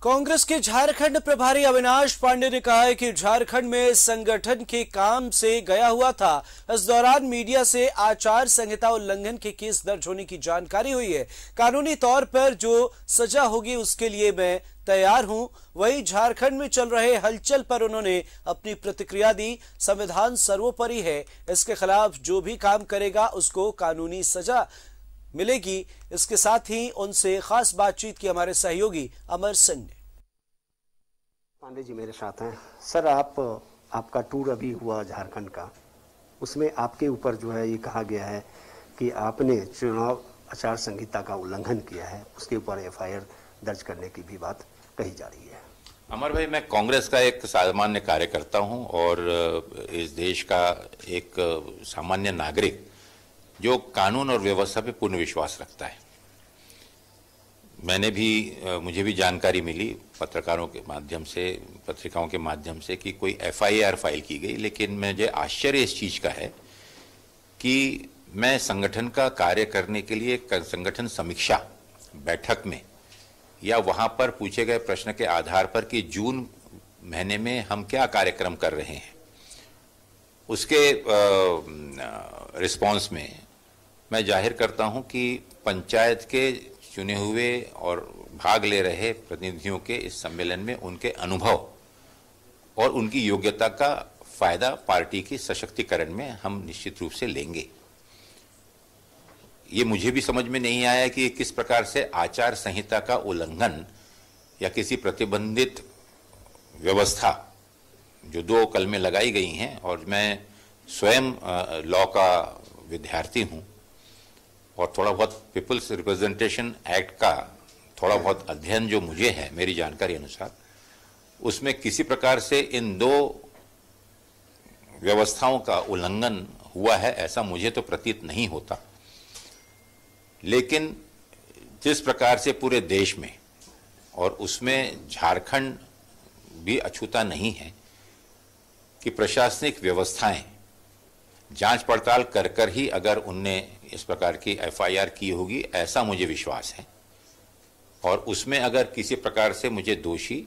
कांग्रेस के झारखंड प्रभारी अविनाश पांडे ने कहा है कि झारखंड में संगठन के काम से गया हुआ था। इस दौरान मीडिया से आचार संहिता उल्लंघन के केस दर्ज होने की जानकारी हुई है। कानूनी तौर पर जो सजा होगी उसके लिए मैं तैयार हूं। वहीं झारखंड में चल रहे हलचल पर उन्होंने अपनी प्रतिक्रिया दी। संविधान सर्वोपरि है, इसके खिलाफ जो भी काम करेगा उसको कानूनी सजा मिलेगी। इसके साथ ही उनसे खास बातचीत की हमारे सहयोगी अमर सिंह ने। पांडे जी मेरे साथ हैं। सर, आपका टूर अभी हुआ झारखंड का, उसमें आपके ऊपर जो है ये कहा गया है कि आपने चुनाव आचार संहिता का उल्लंघन किया है, उसके ऊपर एफआईआर दर्ज करने की भी बात कही जा रही है। अमर भाई, मैं कांग्रेस का एक सामान्य कार्यकर्ता हूं और इस देश का एक सामान्य नागरिक जो कानून और व्यवस्था पे पूर्ण विश्वास रखता है। मुझे भी जानकारी मिली पत्रकारों के माध्यम से, पत्रिकाओं के माध्यम से कि कोई एफआईआर फाइल की गई, लेकिन मुझे आश्चर्य इस चीज का है कि मैं संगठन का कार्य करने के लिए संगठन समीक्षा बैठक में या वहां पर पूछे गए प्रश्न के आधार पर कि जून महीने में हम क्या कार्यक्रम कर रहे हैं, उसके रिस्पांस में मैं जाहिर करता हूं कि पंचायत के चुने हुए और भाग ले रहे प्रतिनिधियों के इस सम्मेलन में उनके अनुभव और उनकी योग्यता का फायदा पार्टी की सशक्तिकरण में हम निश्चित रूप से लेंगे। ये मुझे भी समझ में नहीं आया कि किस प्रकार से आचार संहिता का उल्लंघन या किसी प्रतिबंधित व्यवस्था जो 2 कलमें लगाई गई हैं, और मैं स्वयं लॉ का विद्यार्थी हूं और थोड़ा बहुत पीपल्स रिप्रेजेंटेशन एक्ट का थोड़ा बहुत अध्ययन जो मुझे है, मेरी जानकारी अनुसार, उसमें किसी प्रकार से इन 2 व्यवस्थाओं का उल्लंघन हुआ है ऐसा मुझे तो प्रतीत नहीं होता। लेकिन जिस प्रकार से पूरे देश में और उसमें झारखंड भी अछूता नहीं है कि प्रशासनिक व्यवस्थाएं जांच पड़ताल कर कर ही अगर उनने इस प्रकार की एफआईआर की होगी, ऐसा मुझे विश्वास है। और उसमें अगर किसी प्रकार से मुझे दोषी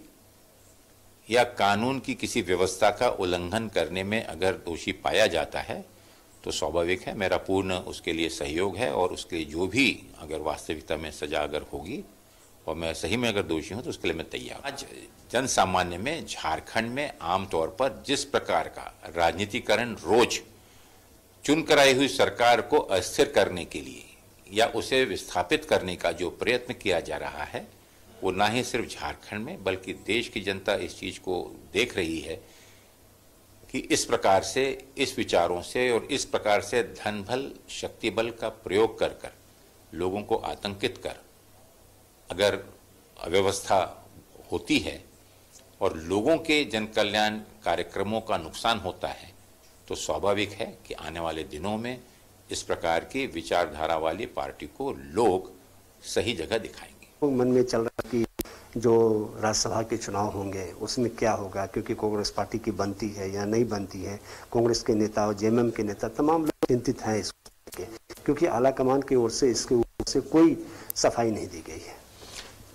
या कानून की किसी व्यवस्था का उल्लंघन करने में अगर दोषी पाया जाता है तो स्वाभाविक है मेरा पूर्ण उसके लिए सहयोग है, और उसके लिए जो भी अगर वास्तविकता में सजा अगर होगी और मैं सही में अगर दोषी हूं तो उसके लिए मैं तैयार। आज जन सामान्य में झारखंड में आमतौर पर जिस प्रकार का राजनीतिकरण रोज चुन कराई हुई सरकार को अस्थिर करने के लिए या उसे विस्थापित करने का जो प्रयत्न किया जा रहा है, वो ना ही सिर्फ झारखंड में बल्कि देश की जनता इस चीज को देख रही है कि इस प्रकार से, इस विचारों से और इस प्रकार से धन बल शक्ति बल का प्रयोग कर कर लोगों को आतंकित कर अगर अव्यवस्था होती है और लोगों के जन कल्याण कार्यक्रमों का नुकसान होता है, तो स्वाभाविक है कि आने वाले दिनों में इस प्रकार की विचारधारा वाली पार्टी को लोग सही जगह दिखाएंगे। मन में चल रहा कि जो राज्यसभा के चुनाव होंगे उसमें क्या होगा, क्योंकि कांग्रेस पार्टी की बनती है या नहीं बनती है। कांग्रेस के नेता और जेएमएम के नेता तमाम लोग चिंतित हैं इसके, क्योंकि आला कमान की ओर से इसके ऊपर से कोई सफाई नहीं दी गई है।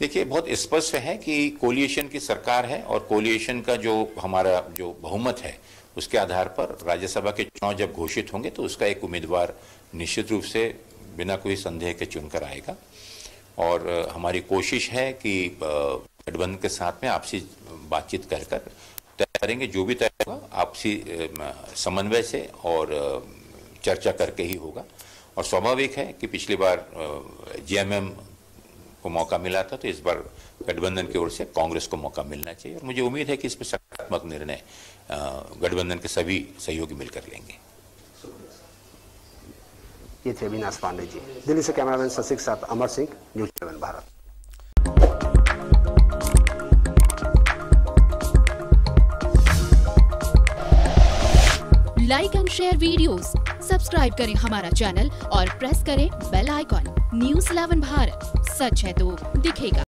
देखिए, बहुत स्पष्ट है कि कोलिएशन की सरकार है और कोलिएशन का जो हमारा जो बहुमत है उसके आधार पर राज्यसभा के चुनाव जब घोषित होंगे तो उसका एक उम्मीदवार निश्चित रूप से बिना कोई संदेह के चुनकर आएगा। और हमारी कोशिश है कि गठबंधन के साथ में आपसी बातचीत कर तय करेंगे, जो भी तय होगा आपसी समन्वय से और चर्चा करके ही होगा। और स्वाभाविक है कि पिछली बार जेएमएम को मौका मिला था, तो इस बार गठबंधन की ओर से कांग्रेस को मौका मिलना चाहिए, और मुझे उम्मीद है कि इस पर सकारात्मक निर्णय गठबंधन के सभी सहयोगी मिलकर लेंगे। ये थे अविनाश पांडे जी। दिल्ली से कैमरामैन शशि के साथ Amar Singh, news 11 Bharat. Like and share videos, subscribe करें हमारा चैनल और प्रेस करें बेल आइकॉन। न्यूज़ 11 भारत, सच है तो दिखेगा।